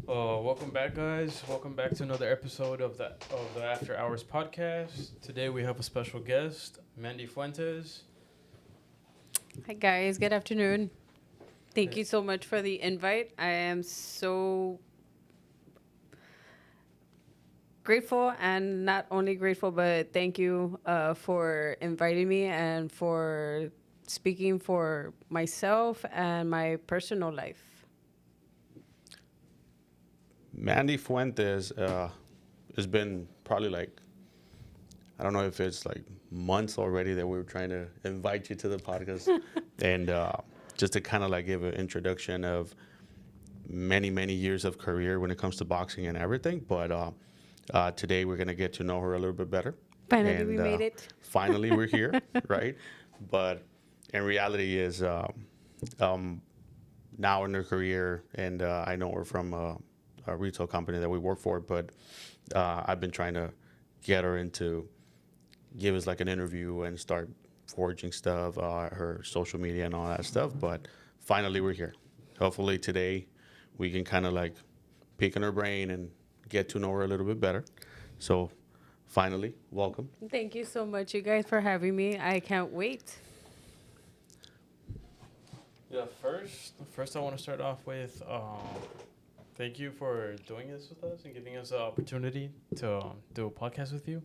Welcome back, guys. Welcome back to another episode of the After Hours podcast. Today we have a special guest, Mandy Fuentes. Hi, guys. Good afternoon. Thank Hey. you so much for the invite. I am so grateful, and not only grateful, but thank you for inviting me and for speaking for myself and my personal life. Mandy Fuentes has been probably like, I don't know if it's like months already that we were trying to invite you to the podcast. And just to kind of like give an introduction of many, many years of career when it comes to boxing and everything. But today we're going to get to know her a little bit better. Finally, we And made it. finally we're here, right? But in reality is um, now in her career, and I know her from a retail company that we work for, but I've been trying to get her into give us like an interview and start forging stuff, her social media and all that stuff. But finally, we're here. Hopefully today we can kind of like pick in her brain and get to know her a little bit better. So finally, welcome. Thank you so much, you guys, for having me. I can't wait. Yeah, first I want to start off with thank you for doing this with us and giving us the opportunity to do a podcast with you.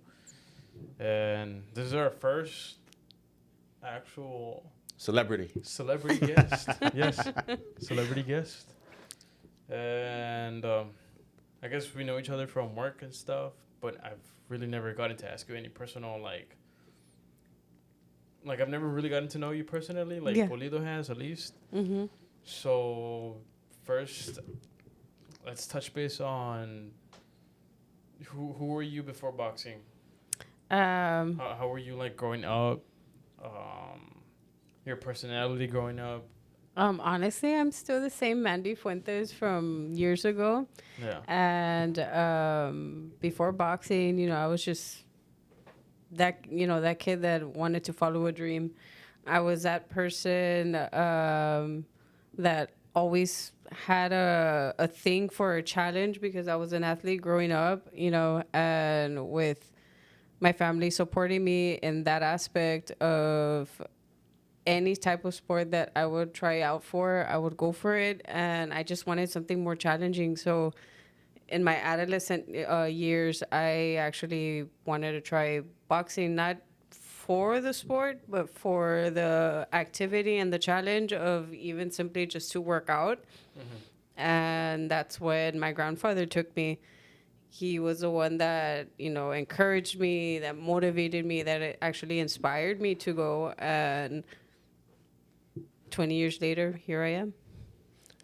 And this is our first actual Celebrity. celebrity guest. Yes, celebrity guest. And I guess we know each other from work and stuff, but I've really never gotten to ask you any personal like I've never really gotten to know you personally, like Yeah. Polido has at least. Mm-hmm. So first, let's touch base on who were you before boxing? How were you like growing up? Your personality growing up. Honestly, I'm still the same Mandy Fuentes from years ago. Yeah. And before boxing, I was just that kid that wanted to follow a dream. I was that person that always had a thing for a challenge because I was an athlete growing up, and with my family supporting me in that aspect of any type of sport that I would try out for, I would go for it. And I just wanted something more challenging. So in my adolescent years, I actually wanted to try boxing, not for the sport, but for the activity and the challenge of even simply just to work out. And that's when my grandfather took me. He was the one that, encouraged me, that motivated me, that it actually inspired me to go. And 20 years later, here I am.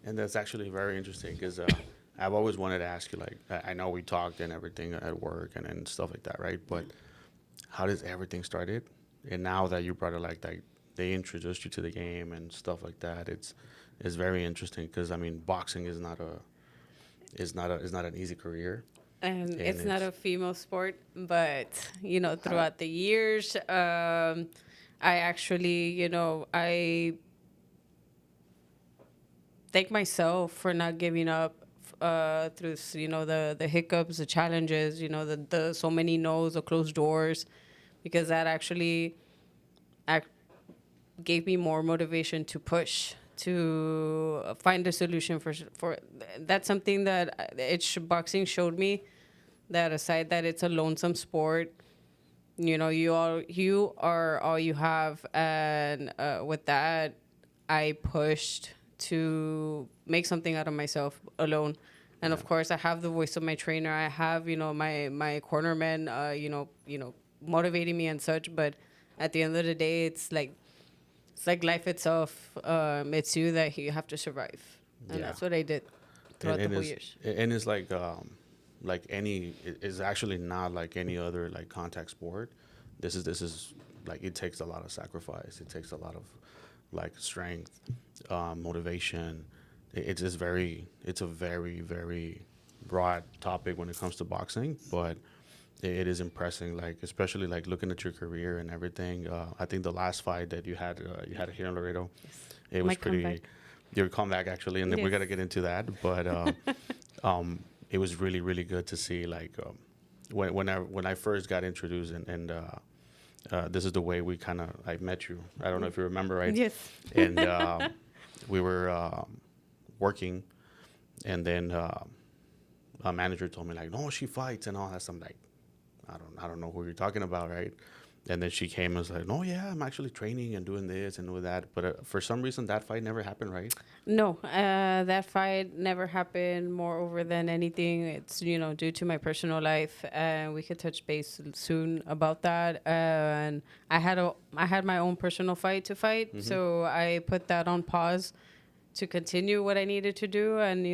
And that's actually very interesting because I've always wanted to ask you, like, I know we talked and everything at work and stuff like that, right? But how does everything started? And now that you brought it like that, they introduced you to the game and stuff like that. It's very interesting because I mean, boxing is not an easy career, And and it's not a female sport, but, throughout the years, I actually, I thank myself for not giving up through, the hiccups, the challenges, the so many no's, the closed doors, because that actually act, gave me more motivation to push to find a solution for that's something that boxing showed me, that aside that it's a lonesome sport, you are all you have. And with that, I pushed to make something out of myself alone. And of course, I have the voice of my trainer. I have, my cornermen, motivating me and such. But at the end of the day, it's like life itself. It's you that you have to survive, and yeah. that's what I did throughout the whole it's years. and it's like it's actually not like any other like contact sport. This is like it takes a lot of sacrifice. It takes a lot of like strength, motivation. It's a very broad topic when it comes to boxing, but it is impressive. Like especially like looking at your career and everything. I think the last fight that you had here in Laredo, it My was pretty. comeback. Your comeback actually, and then we Yes. got to get into that. But it was really really good to see like when I first got introduced and this is the way we kind of I met you. I don't know if you remember, right? Yes. And we were working, and then a manager told me like, no, she fights and all that stuff. I'm like, I don't know who you're talking about, right? And then she came and was like, no, yeah, I'm actually training and doing this and doing that. But for some reason, that fight never happened, right? No, that fight never happened. Moreover than anything, it's due to my personal life, and we could touch base soon about that. And I had my own personal fight to fight, so I put that on pause to continue what I needed to do. And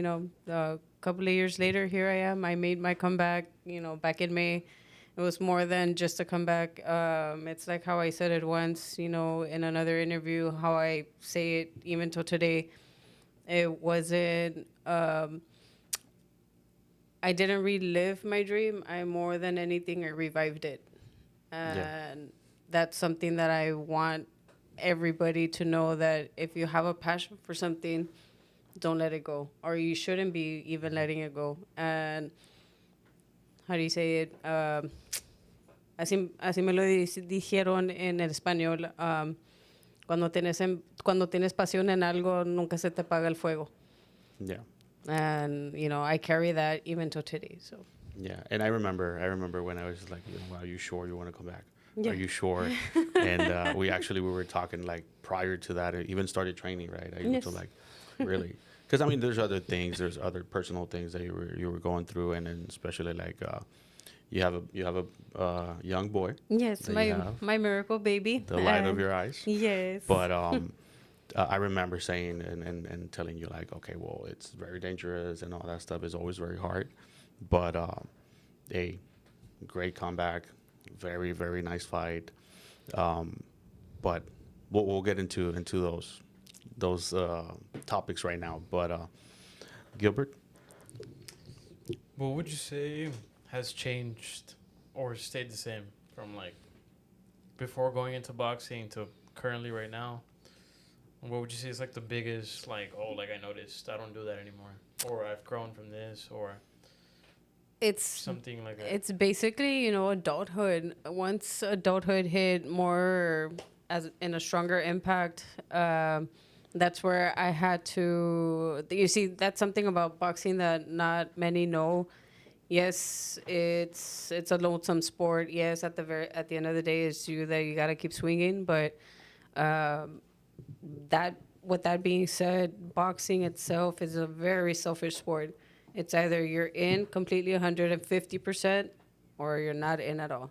a couple of years later, here I am. I made my comeback. Back in May. It was more than just a comeback. It's like how I said it once, in another interview, how I say it even till today. It wasn't, I didn't relive my dream. I more than anything, I revived it. Yeah. And that's something that I want everybody to know, that if you have a passion for something, don't let it go. Or you shouldn't be even letting it go. And how do you say it? Así me lo dijeron en el español. Cuando tienes pasión en algo, nunca se te apaga el fuego. Yeah. And I carry that even to today. So Yeah, and I remember when I was like, are you sure you want to come back? Yeah. Are you sure? And we were talking like prior to that, I even started training, right? I used to Yes. like, really, because I mean, there's there's other personal things that you were going through, and then especially like you have a young boy, yes, that you have, my miracle baby. the light of your eyes. Yes. But I remember saying and telling you like, okay, well, it's very dangerous and all that stuff is always very hard, but a great comeback, very very nice fight. But we'll get into those topics right now. But Gilbert, What would you say has changed or stayed the same from like before going into boxing to currently right now? What would you say is like the biggest, like, oh, like I noticed I don't do that anymore, or I've grown from this, or it's something like that? it's basically adulthood. Once adulthood hit more as in a stronger impact, that's where I had to. You see, that's something about boxing that not many know. Yes, it's a lonesome sport. Yes, at the end of the day, it's you that you gotta keep swinging. But um, that with that being said, boxing itself is a very selfish sport. It's either you're in completely 150% or you're not in at all.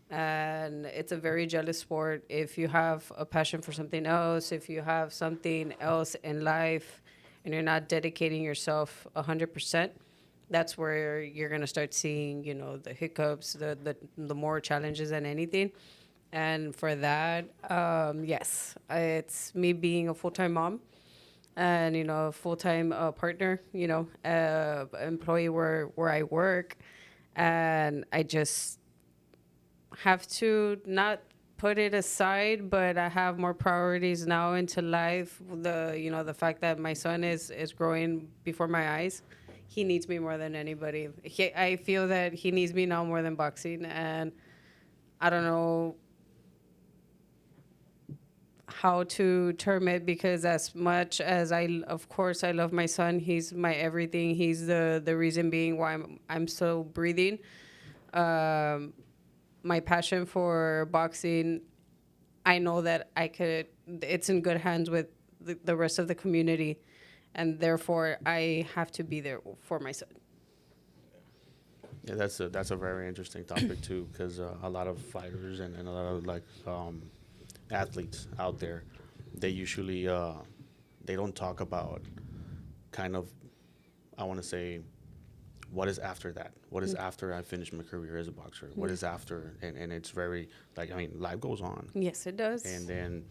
And it's a very jealous sport. If you have a passion for something else, if you have something else in life and you're not dedicating yourself 100%, that's where you're going to start seeing, the hiccups, the more challenges than anything. And for that, yes, it's me being a full-time mom and a full-time partner, employee where I work, and I just have to not put it aside, but I have more priorities now into life. The fact that my son is growing before my eyes, he needs me more than anybody. I feel that he needs me now more than boxing, and I don't know how to term it, because as much as of course I love my son, he's my everything. He's the reason being why I'm still breathing. My passion for boxing, I know that it's in good hands with the rest of the community, and therefore I have to be there for my son. yeah, that's a very interesting topic too, because a lot of fighters and a lot of like athletes out there, they usually they don't talk about kind of, I want to say, what is after that? What is after I finish my career as a boxer? What is after? And it's very like, I mean, life goes on. Yes, it does. And then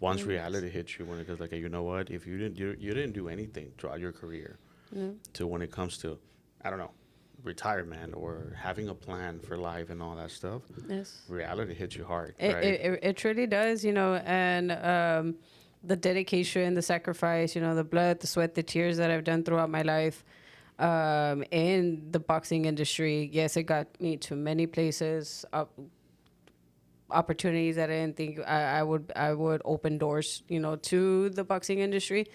once reality hits you, when it goes like, you know what? If you didn't do anything throughout your career, to when it comes to, I don't know, retirement or having a plan for life and all that stuff, Yes. reality hits you hard, It, right? it truly does, and the dedication, the sacrifice, the blood, the sweat, the tears that I've done throughout my life. in the boxing industry. Yes, it got me to many places, opportunities that I didn't think I would open doors, to the boxing industry.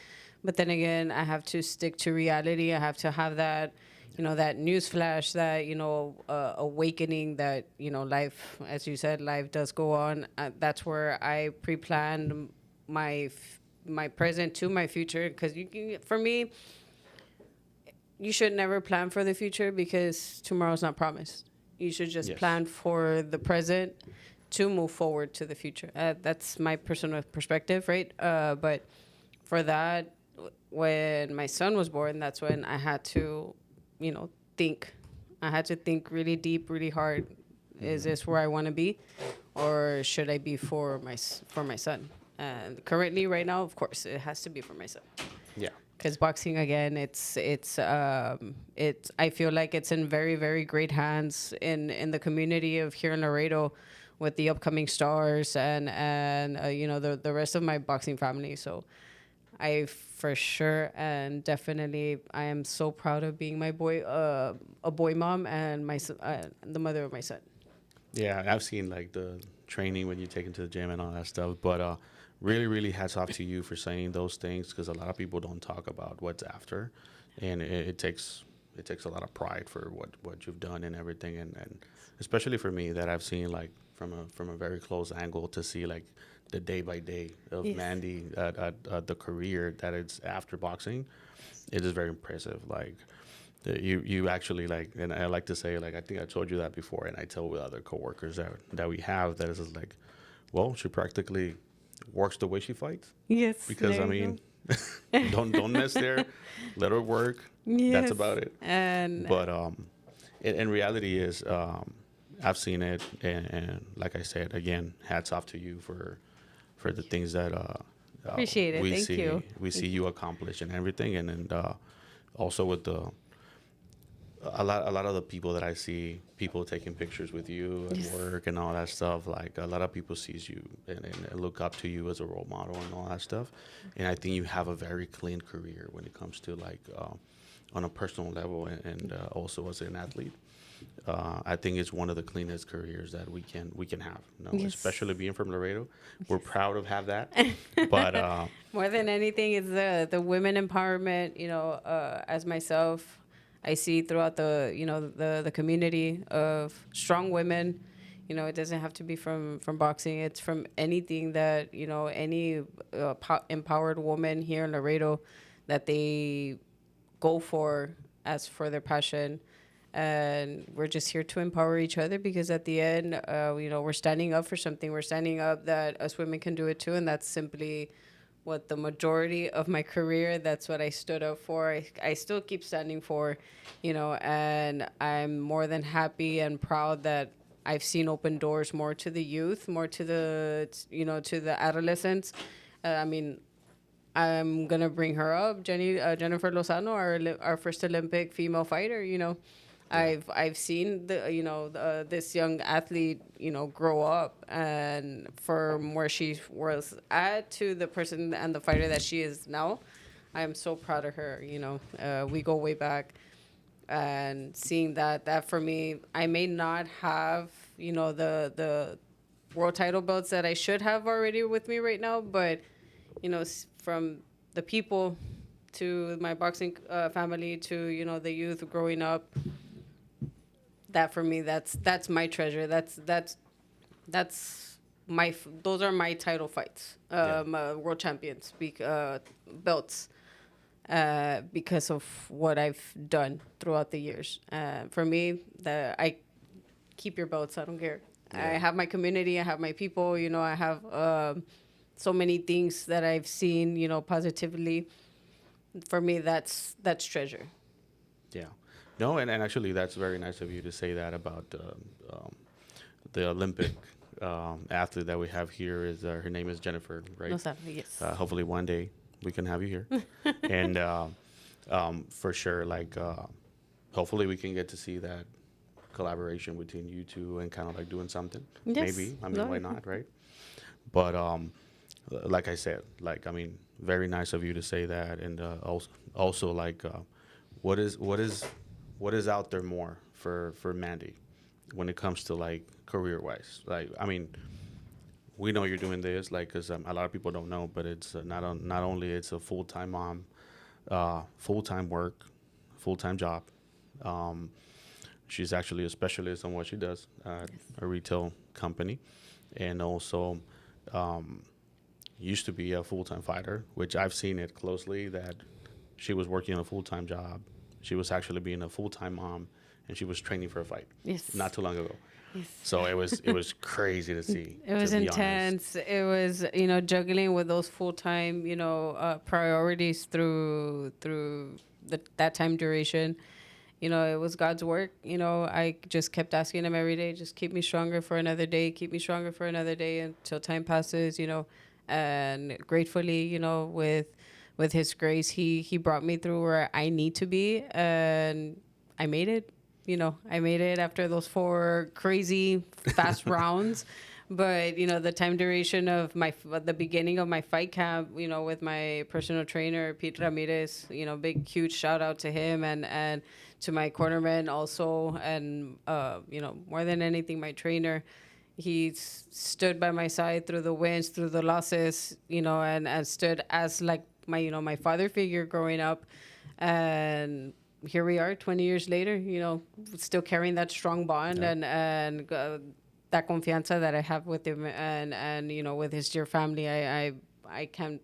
But then again, I have to stick to reality. I have to have that, that news flash, that awakening that life, as you said, life does go on. That's where I pre-planned my present to my future, because for me, you should never plan for the future because tomorrow's not promised. You should just Yes. plan for the present to move forward to the future. That's my personal perspective, right? But for that, when my son was born, that's when I had to, think. I had to think really deep, really hard. Is this where I want to be, or should I be for my son? And currently, right now, of course, it has to be for my son. Yeah. Because boxing, again, it's I feel like it's in very, very great hands in the community of here in Laredo, with the upcoming stars and the rest of my boxing family. So I for sure and definitely, I am so proud of being a boy mom, and the mother of my son. Yeah, I've seen like the training when you take him to the gym and all that stuff. But really, really hats off to you for saying those things, because a lot of people don't talk about what's after, and it takes a lot of pride for what you've done and everything, and especially for me, that I've seen like from a very close angle, to see like the day by day of Yes. Mandy at the career that it's after boxing. It is very impressive. Like you actually, like, and I like to say, like, I think I told you that before, and I tell with other coworkers that we have, that is just like, well, she practically works the way she fights, Yes. because I mean, don't mess there, let her work. Yes. That's about it. And But in reality is, I've seen it, and like I said again, hats off to you for the things that Appreciate it. we Thank see you. we see you accomplish and everything, and also with a lot of the people that I see, people taking pictures with you at Yes. work and all that stuff. Like, a lot of people sees you and look up to you as a role model and all that stuff. And I think you have a very clean career when it comes to like on a personal level, and also as an athlete. I think it's one of the cleanest careers that we can have. Yes. Especially being from Laredo, we're proud of have that. But more than anything, it's the women empowerment. As myself, I see throughout the community of strong women. It doesn't have to be from boxing. It's from anything that any empowered woman here in Laredo, that they go for as for their passion. And we're just here to empower each other, because at the end, we're standing up for something. We're standing up that us women can do it too, and that's simply what the majority of my career, that's what I stood up for. I still keep standing for, and I'm more than happy and proud that I've seen open doors more to the youth, more to the adolescents. I mean, I'm gonna bring her up, Jennifer Lozano, our first Olympic female fighter. I've seen this young athlete grow up, and from where she was at to the person and the fighter that she is now. I am so proud of her. We go way back, and seeing that for me, I may not have the world title belts that I should have already with me right now, but from the people to my boxing family to the youth growing up, that for me, that's my treasure. That's those are my title fights, world champions, belts, because of what I've done throughout the years. For me, I keep your belts. I don't care. Yeah. I have my community. I have my people. I have so many things that I've seen. Positively. For me, that's treasure. yeah. No, and actually, that's very nice of you to say that about the Olympic athlete that we have here. Her name is Jennifer, right? No, sorry, yes. Hopefully one day we can have you here, and for sure, like hopefully we can get to see that collaboration between you two and kind of like doing something. Yes. Maybe, I mean, No. why not, right? But like I said, like, I mean, very nice of you to say that, and also like what is out there more for Mandy when it comes to like career wise? Like, I mean, we know you're doing this, like, because a lot of people don't know, but it's not only it's a full time mom, full time work, full time job. Um, she's actually a specialist on what she does at a retail company, and also um, used to be a full time fighter, which I've seen it closely that she was working a full time job. She was actually being a full time mom, and she was training for a fight Yes. not too long ago. Yes. So it was crazy to see. It was to be honest. intense. It was, juggling with those full time, priorities through that time duration. It was God's work. I just kept asking him every day, just keep me stronger for another day, keep me stronger for another day until time passes. And gratefully, with his grace, he brought me through where I need to be, and I made it. I made it after those 4 crazy fast rounds. But the time duration of the beginning of my fight camp, with my personal trainer Pete Ramirez, big huge shout out to him, and to my cornerman also, and more than anything my trainer. He stood by my side through the wins, through the losses, and stood as like my father figure growing up. And here we are 20 years later, still carrying that strong bond. Yeah. And that confianza that I have with him, and with his dear family. I can't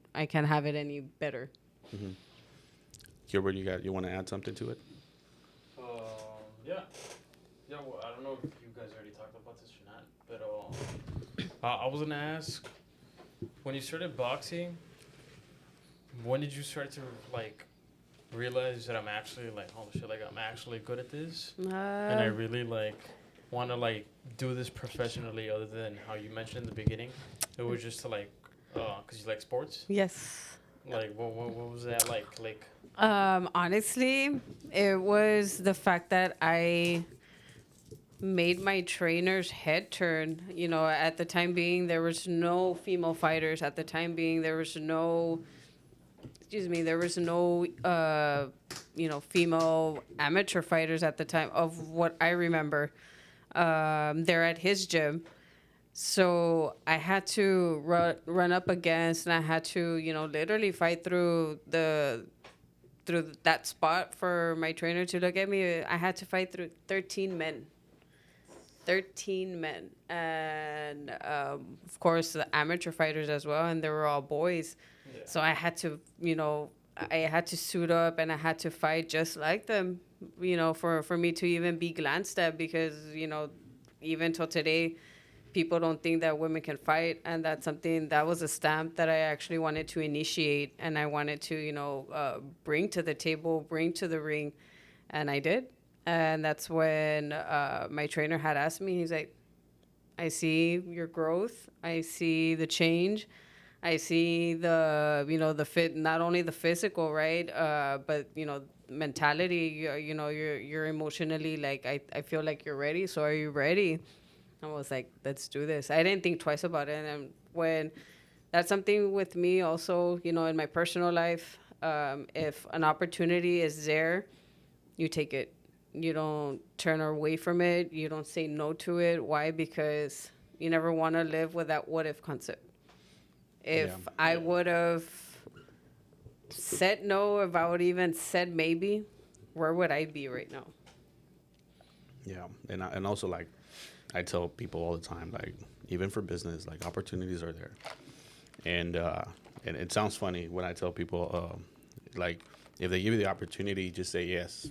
have it any better. Mm-hmm. Gilbert, you want to add something to it? Yeah. Yeah, well, I don't know if you guys already talked about this or not, but I was going to ask, when you started boxing, when did you start to, like, realize that I'm actually, like, holy shit, like, I'm actually good at this? And I really, like, want to, like, do this professionally, other than how you mentioned in the beginning. It was just to, like, because you like sports? Yes. Like, what was that like? Honestly, it was the fact that I made my trainer's head turn. At the time being, there was no female fighters. At the time being, there was no female amateur fighters at the time of what I remember. They're at his gym. So I had to run up against, and I had to, literally fight through that spot for my trainer to look at me. I had to fight through 13 men. 13 men. And, of course, the amateur fighters as well, and they were all boys. Yeah. So I had to, I had to suit up, and I had to fight just like them, for me to even be glanced at, because, even till today, people don't think that women can fight, and that's something that was a stamp that I actually wanted to initiate, and I wanted to, bring to the table, bring to the ring, and I did. And that's when my trainer had asked me, he's like, I see your growth, I see the change, I see the fit, not only the physical, right, but mentality. You're emotionally, like, I feel like you're ready. So are you ready? I was like, let's do this. I didn't think twice about it. And when that's something with me also, in my personal life, if an opportunity is there, you take it. You don't turn away from it. You don't say no to it. Why? Because you never want to live with that what if concept. If I would have said no, if I would even said maybe, where would I be right now? Yeah. And also, like, I tell people all the time, like, even for business, like, opportunities are there. And it sounds funny when I tell people, like, if they give you the opportunity, just say yes.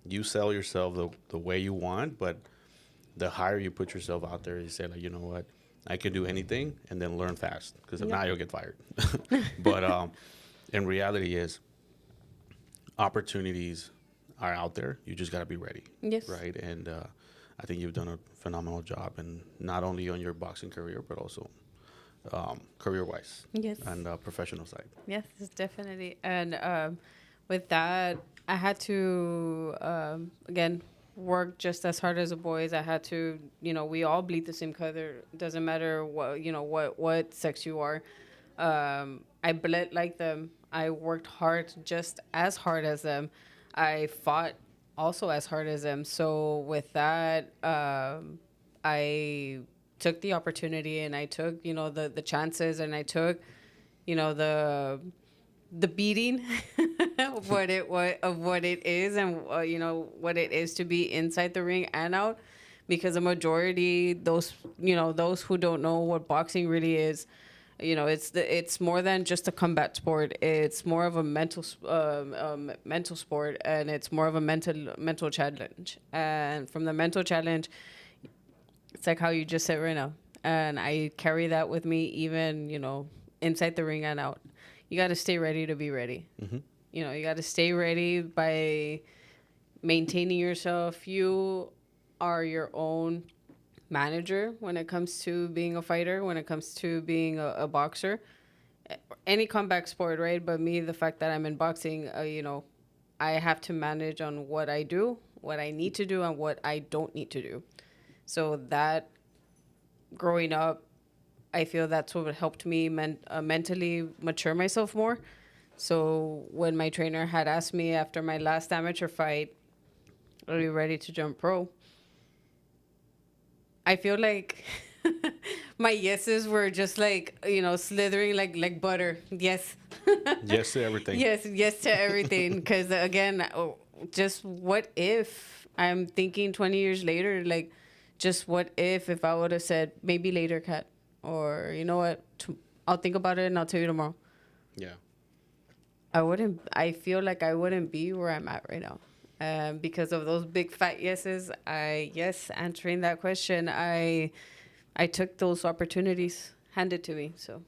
You sell yourself the way you want, but the higher you put yourself out there, you say, like, you know what, I can do anything, and then learn fast, because if not, you'll get fired. But in reality is, opportunities are out there. You just got to be ready. Yes. Right? And I think you've done a phenomenal job, and not only on your boxing career, but also career-wise. Yes. And professional side. Yes, definitely. And with that, I had to, again, work just as hard as the boys. I had to, we all bleed the same color. Doesn't matter what sex you are. I bled like them. I worked hard, just as hard as them. I fought also as hard as them. So with that, I took the opportunity and I took, the chances, and I took, the beating of what it is, and what it is to be inside the ring and out, because the majority, those who don't know what boxing really is, it's more than just a combat sport. It's more of a mental sport, and it's more of a mental challenge. And from the mental challenge, it's like how you just said right now, and I carry that with me, even inside the ring and out. You got to stay ready to be ready. Hmm. You got to stay ready by maintaining yourself. You are your own manager when it comes to being a fighter, when it comes to being a boxer, any comeback sport, right? But me, the fact that I'm in boxing, I have to manage on what I do, what I need to do, and what I don't need to do. So that, growing up, I feel that's what helped me mentally mature myself more. So when my trainer had asked me after my last amateur fight, are you ready to jump pro? I feel like my yeses were just like, slithering like butter. Yes. Yes to everything. Yes to everything. Because again, just what if, I'm thinking 20 years later, like, just what if I would have said, maybe later, Kat, or you know what, I'll think about it and I'll tell you tomorrow. Yeah. I feel like I wouldn't be where I'm at right now. Because of those big fat yeses, answering that question, I took those opportunities handed to me. So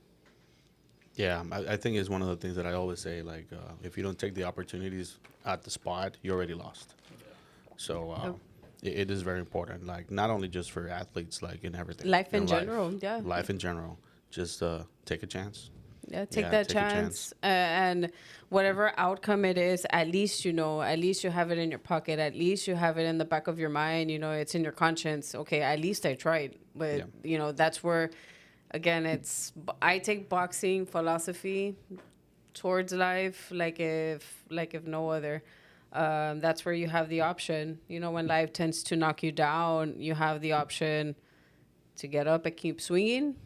Yeah, I think it's one of the things that I always say. Like, if you don't take the opportunities at the spot, you already lost. So Yep. it is very important. Like, not only just for athletes, like in everything. life in general, yeah. Life in general. Just take a chance. Yeah, take Yeah, that take a chance, and whatever outcome it is, at least at least you have it in your pocket. At least you have it in the back of your mind. It's in your conscience. Okay, at least I tried. But Yeah. that's where, again, I take boxing philosophy towards life, like if no other. That's where you have the option. When life tends to knock you down, you have the option to get up and keep swinging,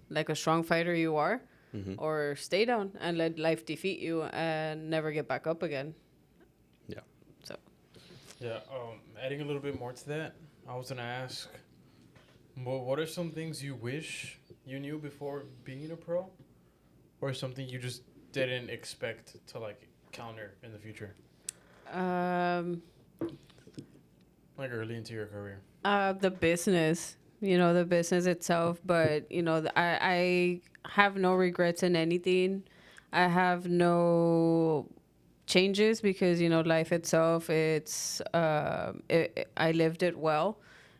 like a strong fighter you are, Hmm. or stay down and let life defeat you and never get back up again. Yeah. So Yeah. Adding a little bit more to that, I was gonna ask, what are some things you wish you knew before being a pro, or something you just didn't expect to like counter in the future, um like early into your career? the business, the business itself, but I have no regrets in anything. I have no changes, because life itself, I lived it well.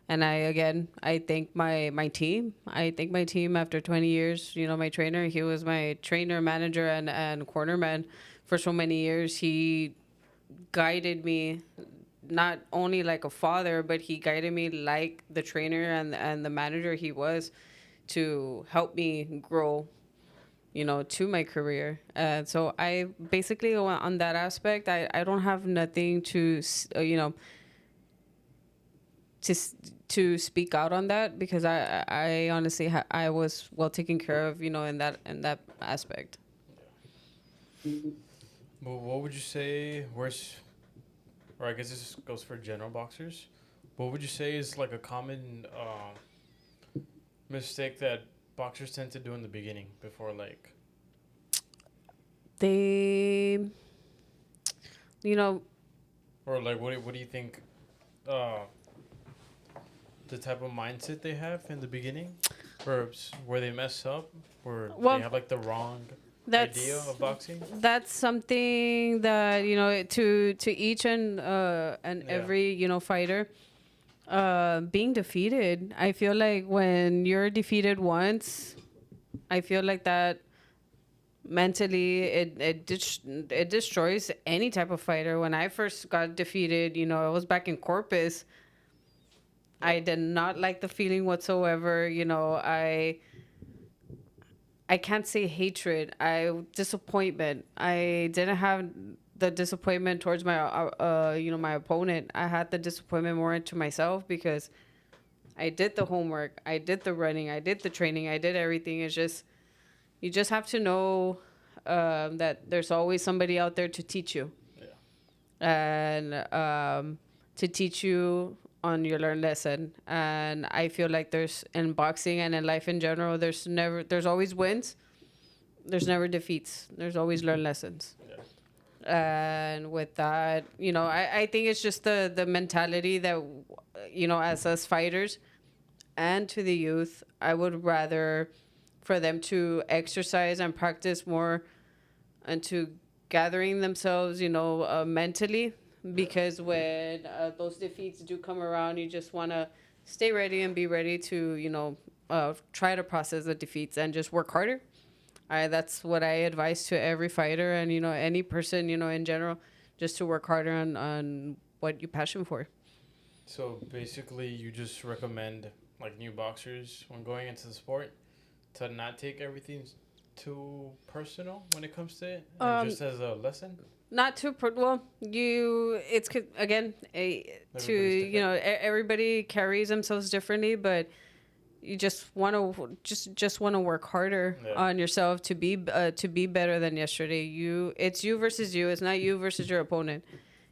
And I thank my team. I thank my team after 20 years. My trainer, he was my trainer, manager, and cornerman for so many years. He guided me, not only like a father, but he guided me like the trainer and the manager he was, to help me grow, to my career. And so I basically, on that aspect, I don't have nothing to to speak out on that, because I honestly I was well taken care of, in that aspect. But what would you say worse, or I guess this goes for general boxers? What would you say is like a common mistake that boxers tend to do in the beginning before like? They, you know, Or like what do you think? Uh, the type of mindset they have in the beginning, or where they mess up, or they well, have like the wrong idea that's of boxing. that's something that, to each and Yeah. every, fighter, being defeated. I feel like when you're defeated once, I feel like that mentally it destroys any type of fighter. When I first got defeated, I was back in Corpus. I did not like the feeling whatsoever. I can't say hatred. Disappointment. I didn't have the disappointment towards my my opponent. I had the disappointment more into myself because I did the homework, I did the running, I did the training, I did everything. It's just you just have to know that there's always somebody out there to teach you and to teach you on your learned lesson. And I feel like there's in boxing and in life in general, there's always wins, there's never defeats, there's always learned lessons. And with that, I think it's just the mentality that, as us fighters and to the youth, I would rather for them to exercise and practice more and to gathering themselves, mentally, because when those defeats do come around, you just want to stay ready and be ready to, try to process the defeats and just work harder. That's what I advise to every fighter and, any person, in general, just to work harder on what you passion for. So basically, you just recommend like new boxers when going into the sport to not take everything too personal when it comes to it, and just as a lesson. Not too again everybody carries themselves differently, but you just want to just want to work harder on yourself to be better than yesterday. It's you versus you. It's not you versus your opponent.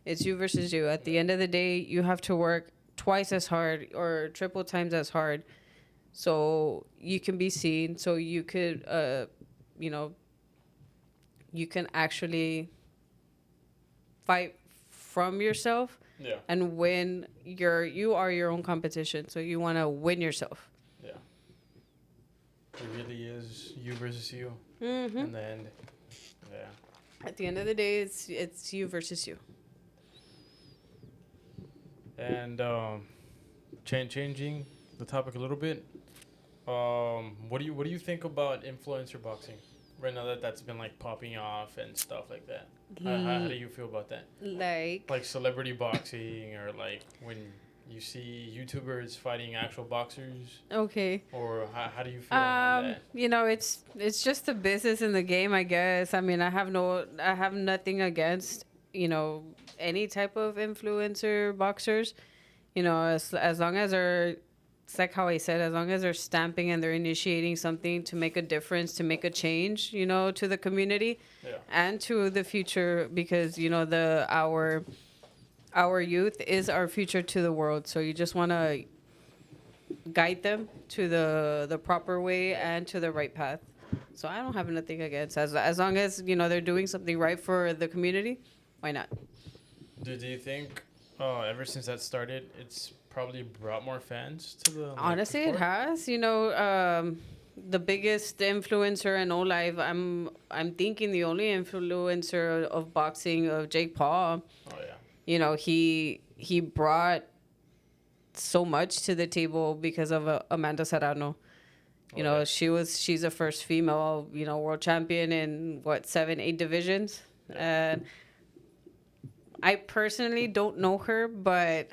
It's you versus you. At the end of the day, you have to work twice as hard or triple times as hard, so you can be seen. So you could, you can actually fight from yourself and win. You are your own competition, so you want to win yourself. It really is you versus you. Mm-hmm. In the end, At the end of the day, it's you versus you. And changing the topic a little bit. What do you think about influencer boxing right now that's been like popping off and stuff like that? How do you feel about that? Like Celebrity boxing, or like when you see YouTubers fighting actual boxers? Okay. Or how do you feel on that? It's just the business in the game, I guess. I mean, I have nothing against, any type of influencer boxers. As long as it's like how I said, as long as they're stamping and they're initiating something to make a difference, to make a change, to the community and to the future, because, our youth is our future to the world. So you just want to guide them to the proper way and to the right path. So I don't have nothing against, as long as, they're doing something right for the community. Why not? Do you think ever since that started, it's probably brought more fans to the Honestly, the it has. The biggest influencer in life. I'm thinking the only influencer of boxing of Jake Paul. Oh yeah. He brought so much to the table because of Amanda Serrano. She's the first female, world champion in 7, 8 divisions. And I personally don't know her, but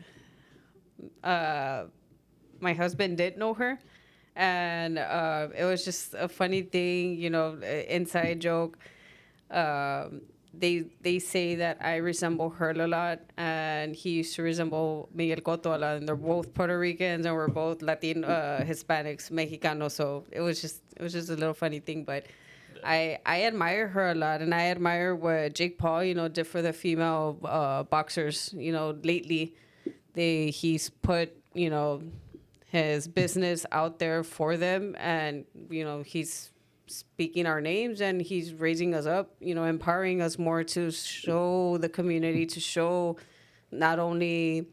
my husband did know her. And it was just a funny thing, inside joke. They say that I resemble her a lot, and he used to resemble Miguel Cotto a lot. And they're both Puerto Ricans, and we're both Latin, Hispanics, Mexicanos. So it was just a little funny thing. But I admire her a lot, and I admire what Jake Paul, did for the female boxers. Lately, he's put his business out there for them, and he's speaking our names, and he's raising us up, empowering us more to show the community, to show not only,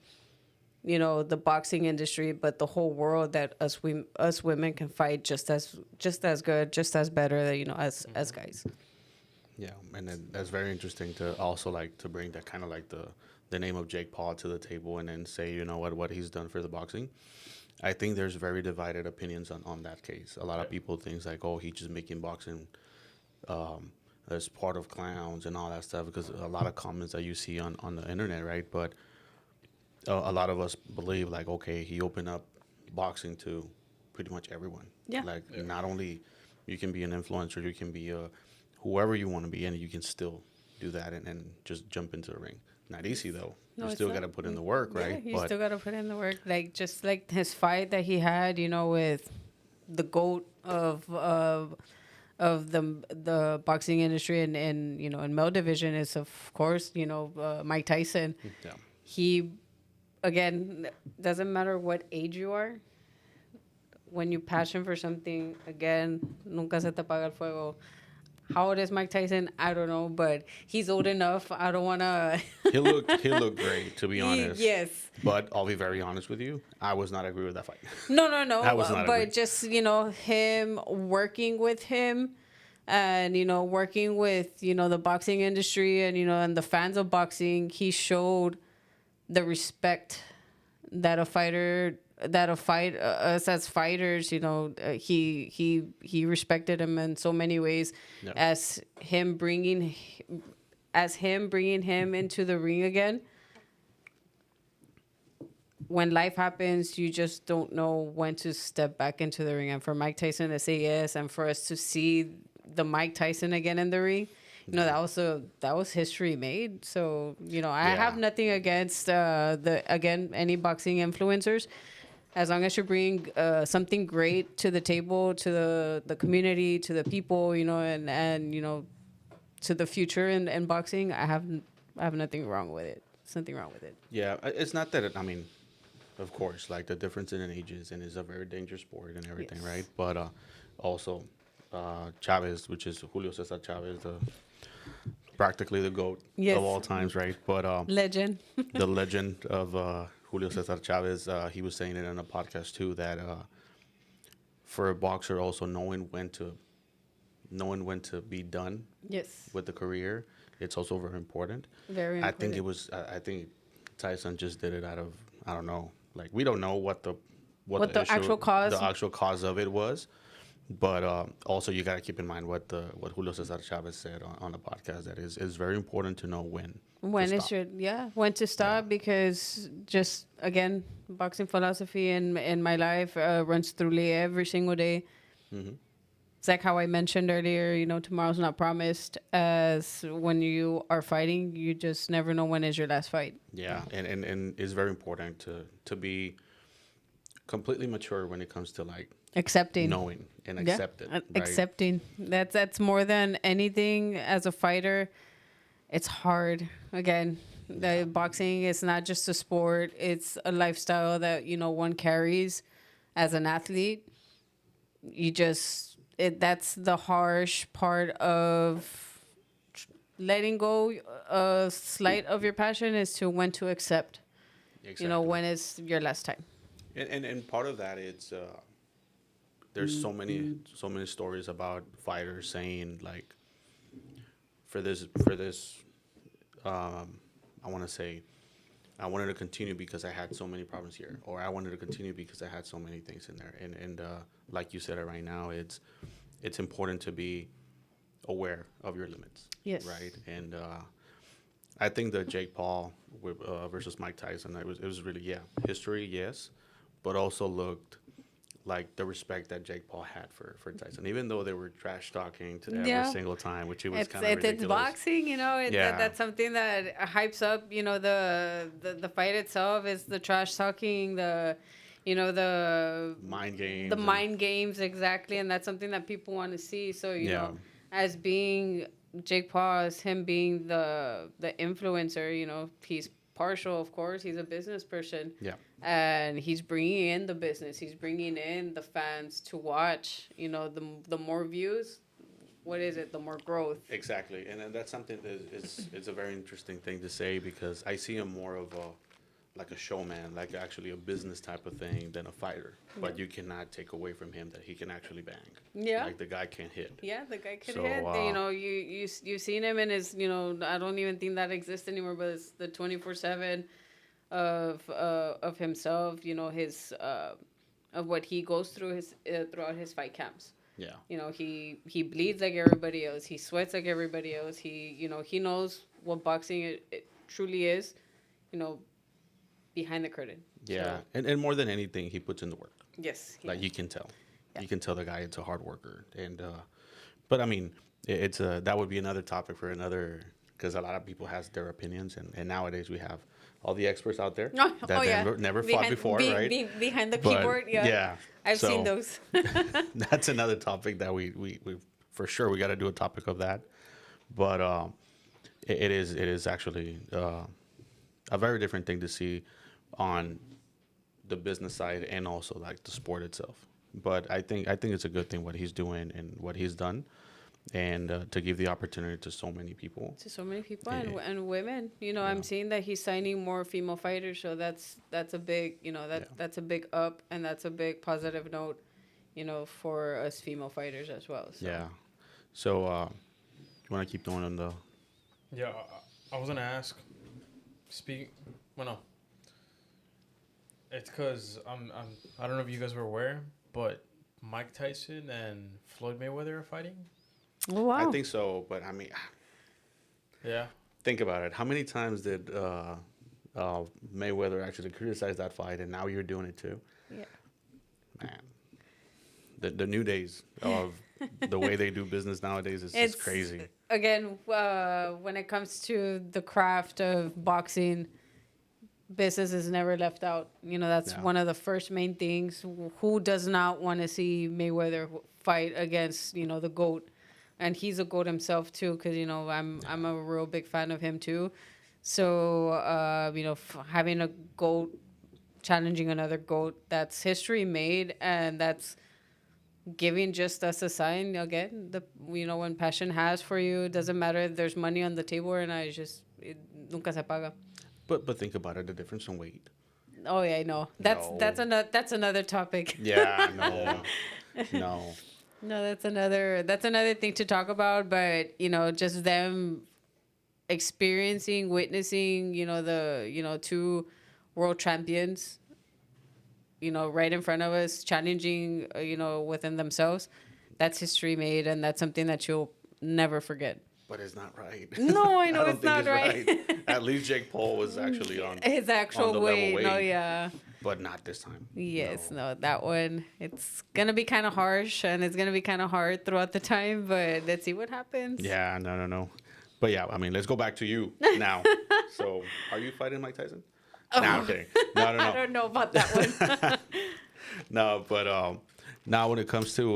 the boxing industry, but the whole world, that us women can fight just as good, just as better, as guys. Yeah, and then that's very interesting to also to bring that kind of the name of Jake Paul to the table, and then say, what he's done for the boxing. I think there's very divided opinions on that case. A lot of people think he's just making boxing as part of clowns and all that stuff, because a lot of comments that you see on the internet, right? But a lot of us believe he opened up boxing to pretty much everyone. Yeah. Not only you can be an influencer, you can be whoever you want to be, and you can still do that and just jump into the ring. Not easy though. No, You it's still not. got to put in the work, Yeah, right? you But still gotta put in the work. Like just like his fight that he had, with the goat of the boxing industry and in male division is of course Mike Tyson. yeah, He again doesn't matter what age you are. When you passion for something, again, nunca se te apaga el fuego. How old is Mike Tyson? I don't know, but he's old enough. I don't want to. he'll look great, to be honest. Yes. But I'll be very honest with you. I was not agree with that fight. No, I was not but agree. just, him working with him and, working with, the boxing industry and, and the fans of boxing, he showed the respect that us as fighters, he respected him in so many ways Yeah. as him bringing him into the ring again. When life happens, you just don't know when to step back into the ring. And for Mike Tyson to say yes, and for us to see the Mike Tyson again in the ring, that was history made. So I have nothing against any boxing influencers, as long as you bring something great to the table, to the community, to the people, and to the future in boxing. I have nothing wrong with it. There's nothing wrong with it. Yeah, it's not that. I mean, of course, like the difference in ages, and it's a very dangerous sport and everything, Yes. right? But also, Chavez, which is Julio Cesar Chavez, practically the goat Yes. of all times, right? But Legend. the legend of Julio Cesar Chavez, he was saying it in a podcast too that for a boxer, also knowing when to be done Yes. with the career, it's also very important. Very important. I think it was. I think Tyson just did it out of, I don't know. Like, we don't know what the actual cause. the actual cause of it was, but also you got to keep in mind what Julio Cesar Chavez said on the podcast. That is very important to know when. When to it stop. should, when to stop, because just again, boxing philosophy in my life runs through me every single day. Mhm. It's like how I mentioned earlier, tomorrow's not promised. As when you are fighting, you just never know when is your last fight. Yeah, and it's very important to be completely mature when it comes to like Accepting. knowing and Yeah, accept it. Right? accepting. That's more than anything as a fighter. It's hard. Again, the boxing is not just a sport. It's a lifestyle that, one carries as an athlete. That's the harsh part of letting go a slight of your passion, is to when to accept. Exactly. When is your last time. And part of that is there's so many stories about fighters saying like for this I want to say I wanted to continue because I had so many problems here, or I wanted to continue because I had so many things in there. And like you said it right now, it's important to be aware of your limits. Yes. Right. And I think the Jake Paul versus Mike Tyson, it was really history, yes, but also looked like the respect that Jake Paul had for Tyson, even though they were trash talking to every single time, which it was kind of ridiculous. It's boxing, that's something that hypes up, the fight itself is the trash talking, the Mind games. the mind games, exactly, and that's something that people want to see. So as being Jake Paul, as him being the influencer, he's partial, of course. He's a business person. Yeah. And he's bringing in the business. He's bringing in the fans to watch. The more views, what is it? The more growth. Exactly, and that's something that it's a very interesting thing to say, because I see him more of a showman, like actually a business type of thing than a fighter. But you cannot take away from him that he can actually bang. Yeah. Like the guy can hit. Yeah, the guy can So, hit. You've seen him in his, I don't even think that exists anymore, but it's the 24/7 of himself, his of what he goes through throughout his fight camps. Yeah. He bleeds like everybody else. He sweats like everybody else. He knows what boxing it truly is, behind the curtain. Yeah, So, and more than anything, he puts in the work. yes. Like you can tell, Yeah. you can tell the guy is a hard worker. And but I mean, it's that would be another topic for another because a lot of people has their opinions, and nowadays we have all the experts out there Oh, that yeah. never fought before, right? Behind the But, keyboard, yeah. yeah. I've seen So, those. that's another topic that we for sure we got to do a topic of that. But it is actually a very different thing to see on the business side and also like the sport itself. But I think it's a good thing what he's doing and what he's done, and to give the opportunity to so many people. To so many people Yeah. and women. Yeah. I'm seeing that he's signing more female fighters, so that's a big, that's a big up, and that's a big positive note, for us female fighters as well. So. Yeah. So you want to keep going on the? Yeah, I was gonna ask. Well, no. It's because I don't know if you guys were aware, but Mike Tyson and Floyd Mayweather are fighting. Oh, wow. I think so, but I mean, Yeah. think about it. How many times did Mayweather actually criticize that fight, and now you're doing it too? Yeah. Man, the new days of the way they do business nowadays is just crazy. Again, when it comes to the craft of boxing, business is never left out. That's Yeah. one of the first main things. Who does not want to see Mayweather fight against, the GOAT? And he's a GOAT himself too, because I'm a real big fan of him too. So having a GOAT challenging another GOAT, that's history made, and that's giving just us a sign again. When passion has for you, it doesn't matter if there's money on the table or not. It nunca se paga. But think about it, the difference in weight. Oh yeah, I know. That's another topic. Yeah, no, no. No, that's another thing to talk about. But just them experiencing, witnessing, the two world champions, right in front of us, challenging, within themselves. That's history made, and that's something that you'll never forget. But it's not right. No, I know don't it's think not right. At least Jake Paul was actually on His actual on the level weight. weight. No, yeah. But not this time. Yes, no, that one. It's going to be kind of harsh, and it's going to be kind of hard throughout the time, but let's see what happens. Yeah, no. But yeah, I mean, let's go back to you now. So, are you fighting Mike Tyson? Oh. No, okay. No. I don't know about that one. No, but now when it comes to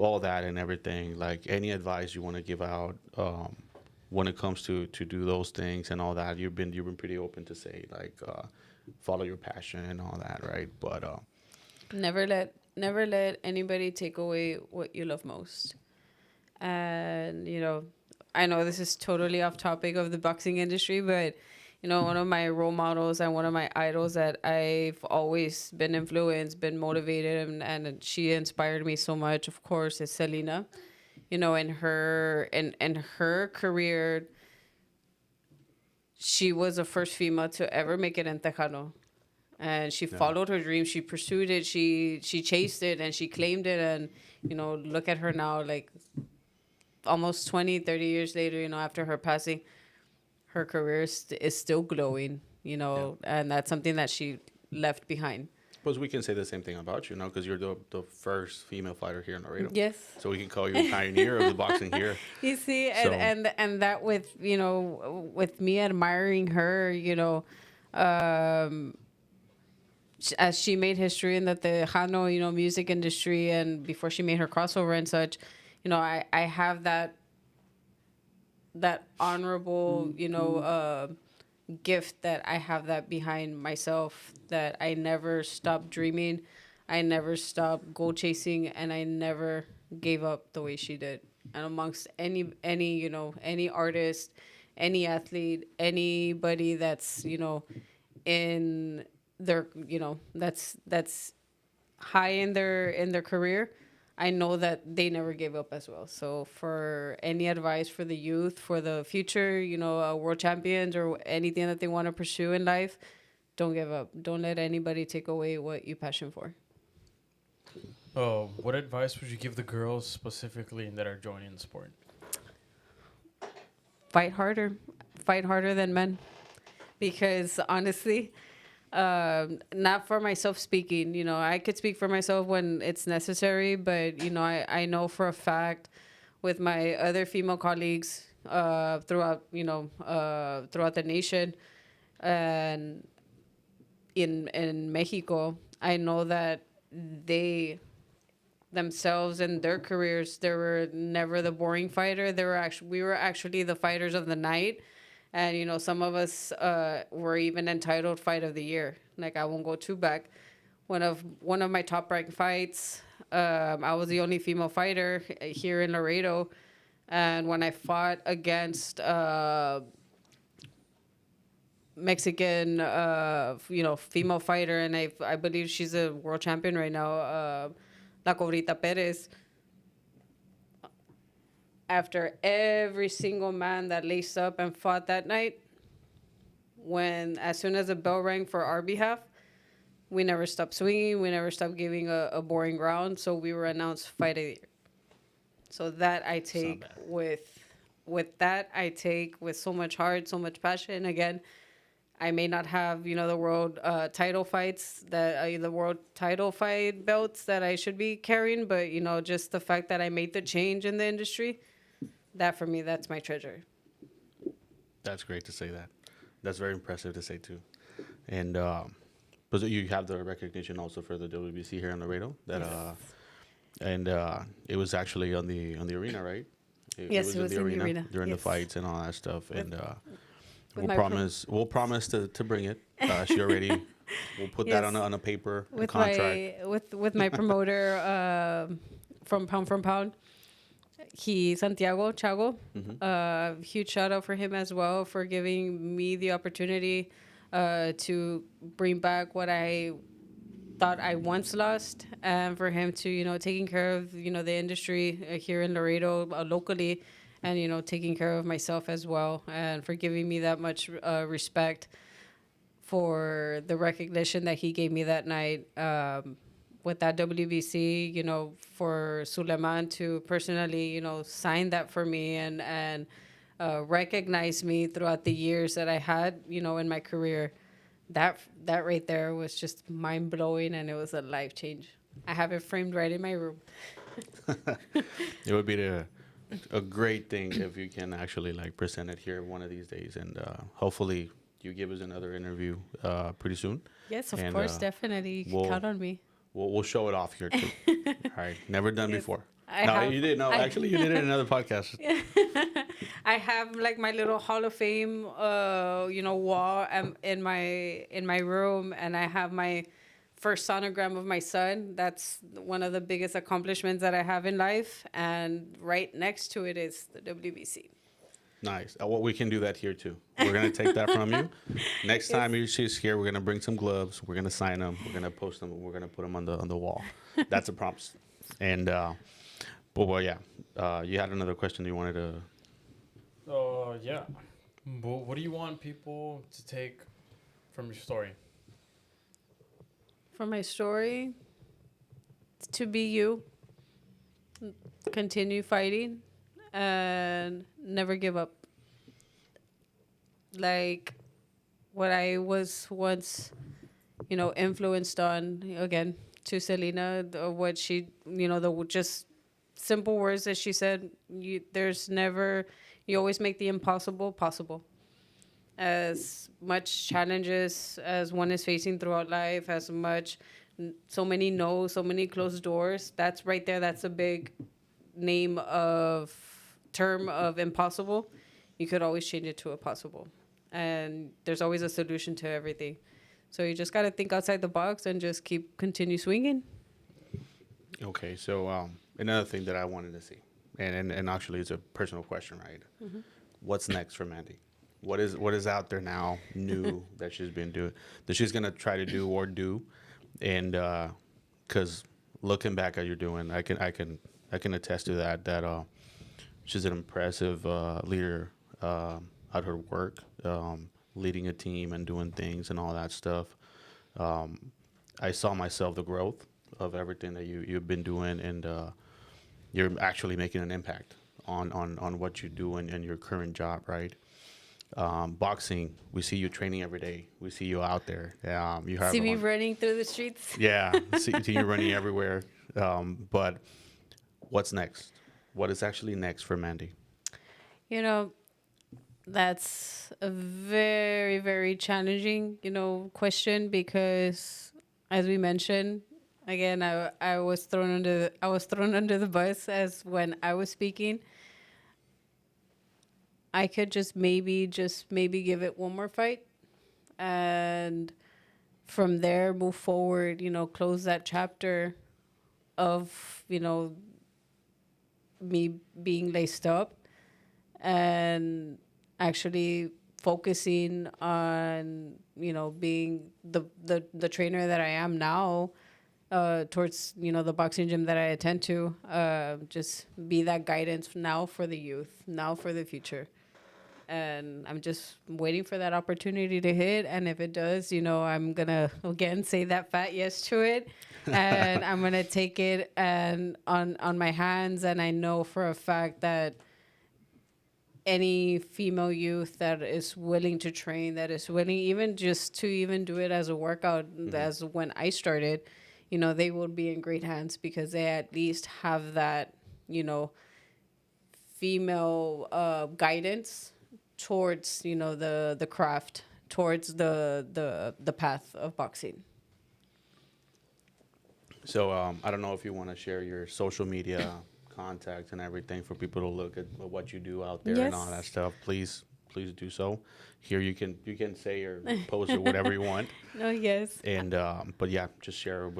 all that and everything, like any advice you want to give out when it comes to do those things and all that, you've been pretty open to say like follow your passion and all that, right? But Never let anybody take away what you love most. And I know this is totally off topic of the boxing industry, but one of my role models and one of my idols that I've always been influenced, been motivated, and she inspired me so much, of course, is Selena. In her career, she was the first female to ever make it in Tejano. And she followed her dream. She pursued it. She chased it, and she claimed it. And, look at her now, like almost 20, 30 years later, after her passing, her career is still glowing, and that's something that she left behind. suppose we can say the same thing about you, because you're the first female fighter here in Laredo. Yes. So we can call you a pioneer of the boxing here. You see, So- and that with me admiring her, as she made history in the Tejano, music industry, and before she made her crossover and such, I have that honorable, gift that I have that behind myself, that I never stopped dreaming, I never stopped goal chasing, and I never gave up the way she did. And amongst any artist, any athlete, anybody that's in their that's high in their career, I know that they never gave up as well. So for any advice for the youth, for the future, world champions or anything that they want to pursue in life, don't give up. Don't let anybody take away what you passion for. What advice would you give the girls specifically that are joining the sport? Fight harder than men, because honestly, not for myself speaking, I could speak for myself when it's necessary, but I know for a fact with my other female colleagues, throughout throughout the nation, and in Mexico. I know that they themselves and their careers, they were never the boring fighter. We were actually the fighters of the night, and some of us were even entitled fight of the year. Like, I won't go too back. One of my top ranked fights, I was the only female fighter here in Laredo, and when I fought against Mexican, female fighter, and I believe she's a world champion right now, La Cobrita Perez. After every single man that laced up and fought that night, as soon as the bell rang for our behalf, we never stopped swinging. We never stopped giving a boring round. So we were announced fight of the year. So that I take with that I take with so much heart, so much passion. Again, I may not have, the world title fights the world title fight belts that I should be carrying, but just the fact that I made the change in the industry, that for me, that's my treasure. That's great to say that. That's very impressive to say too. And but you have the recognition also for the WBC here in Laredo. That Yes. And it was actually on the arena, right? Yes, it was in the arena during the yes. fights and all that stuff. And with we'll promise to bring it. She already. We'll put that Yes. on a paper, a with contract. with my promoter from Pound. He Santiago Chago. Huge shout out for him as well for giving me the opportunity to bring back what I thought I once lost, and for him to taking care of the industry here in Laredo locally, and taking care of myself as well, and for giving me that much respect for the recognition that he gave me that night with that WBC, for Suleiman to personally, sign that for me and recognize me throughout the years that I had, in my career. That right there was just mind blowing, and it was a life change. I have it framed right in my room. It would be a great thing if you can actually present it here one of these days, and hopefully you give us another interview pretty soon. Yes, of And, course, definitely. You can count on me. We'll show it off here too. All right, never done before. You did. No, I- actually, you did it in another podcast. I have my little Hall of Fame, wall in my room, and I have my first sonogram of my son. That's one of the biggest accomplishments that I have in life, and right next to it is the WBC. Nice. Well, we can do that here too. We're gonna take that from you. Next time she's here, we're gonna bring some gloves. We're gonna sign them. We're gonna post them. We're gonna put them on the wall. That's a promise. And yeah. You had another question you wanted to. Yeah. What do you want people to take from your story? For my story, to be you, continue fighting, and never give up. Like what I was once, influenced on, again, to Selena, what she, the just simple words that she said, you always make the impossible possible. As much challenges as one is facing throughout life, so many no's, so many closed doors, that's right there, that's a big term of impossible. You could always change it to a possible. And there's always a solution to everything. So you just got to think outside the box and just continue swinging. Okay, so another thing that I wanted to see, and actually it's a personal question, right? Mm-hmm. What's next for Mandy? What is out there now new that she's been doing, that she's gonna try to do, and because looking back at you're doing, I can attest to that she's an impressive leader at her work, leading a team and doing things and all that stuff. I saw myself the growth of everything that you've been doing, and you're actually making an impact on what you do in your current job, right? Boxing, we see you training every day. We see you out there. You have See me running through the streets. Yeah, see you running everywhere. But what's next? What is actually next for Mandy? You know, that's a very, very challenging, question because, as we mentioned, again, I was thrown under the bus as when I was speaking. I could just maybe give it one more fight, and from there move forward. Close that chapter of me being laced up and actually focusing on being the trainer that I am now, towards the boxing gym that I attend to, just be that guidance now for the youth, now for the future. And I'm just waiting for that opportunity to hit, and if it does, I'm gonna again say that fat yes to it, and I'm gonna take it and on my hands. And I know for a fact that any female youth that is willing to train, that is willing even just to even do it as a workout, as when I started, they will be in great hands because they at least have that, female guidance towards, the craft, towards the path of boxing. So I don't know if you want to share your social media contact and everything for people to look at what you do out there and all that Yes. stuff. Please do so. Here you can say or post or whatever you want. No, yes. And but yeah, just share it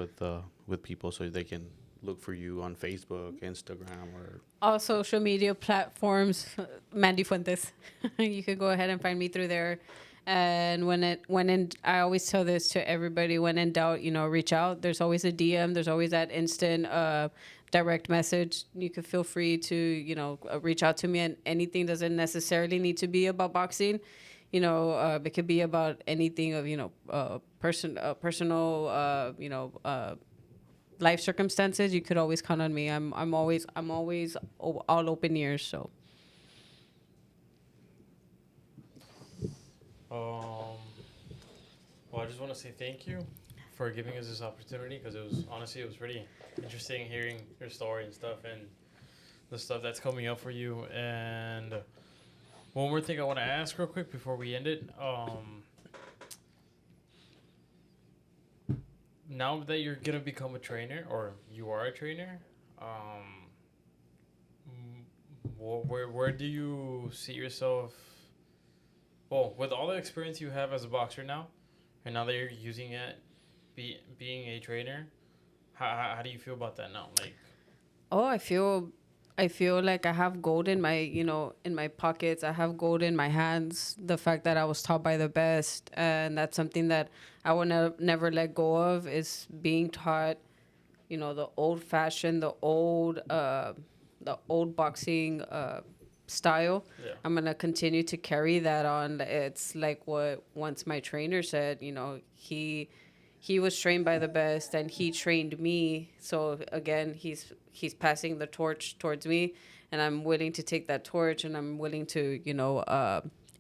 with people so they can look for you on Facebook, Instagram, or All social media platforms, Mandy Fuentes. You can go ahead and find me through there. And I always tell this to everybody: when in doubt, reach out. There's always a DM. There's always that instant direct message. You can feel free to reach out to me, and anything doesn't necessarily need to be about boxing. It could be about anything of personal life circumstances. You could always count on me. I'm always all open ears. So Um, well, I just want to say thank you for giving us this opportunity because it was pretty interesting hearing your story and stuff and the stuff that's coming up for you. And one more thing I want to ask real quick before we end it. Now that you're gonna become a trainer, or you are a trainer, where do you see yourself? Well, with all the experience you have as a boxer now, and now that you're using it, being a trainer, how do you feel about that now? Like, oh, I feel like I have gold in my in my pockets. I have gold in my hands. The fact that I was taught by the best, and that's something that I will never let go of, is being taught the old fashioned, the old boxing style. yeah, I'm gonna continue to carry that on. It's like what once my trainer said. He was trained by the best, and he trained me. So again, he's passing the torch towards me, and I'm willing to take that torch, and I'm willing to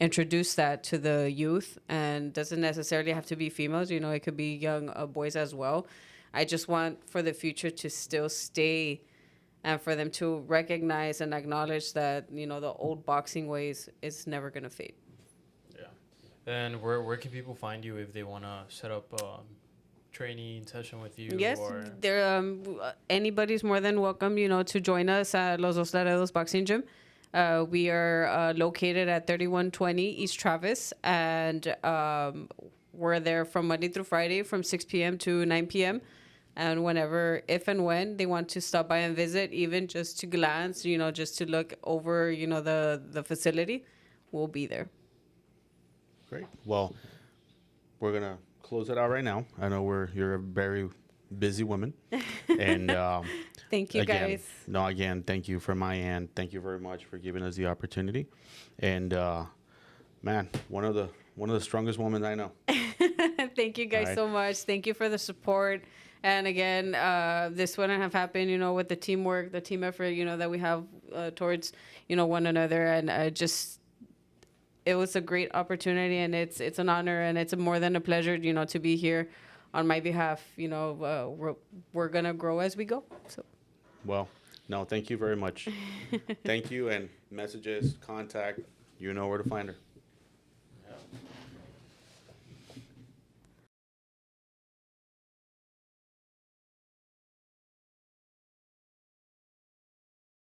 introduce that to the youth. And doesn't necessarily have to be females. It could be young boys as well. I just want for the future to still stay, and for them to recognize and acknowledge that the old boxing ways is never gonna fade. yeah. And where can people find you if they want to set up a training session with you? Yes, Or there. Anybody's more than welcome, to join us at Los Dos Laredos Boxing Gym. We are located at 3120 East Travis, and we're there from Monday through Friday from 6 p.m. to 9 p.m. And whenever, if and when they want to stop by and visit, even just to glance, just to look over, the facility, we'll be there. great. Well, we're gonna close it out right now. I know you're a very busy woman, and Thank you, again, guys. no, again, thank you from my end. Thank you very much for giving us the opportunity, and man, one of the strongest women I know. Thank you guys Alright. so much. Thank you for the support. And again, this wouldn't have happened, with the teamwork, the team effort, that we have towards, one another. And it was a great opportunity, and it's an honor, and it's more than a pleasure, to be here on my behalf. We're gonna grow as we go. So Well, No, thank you very much. Thank you, and messages, contact, you know where to find her.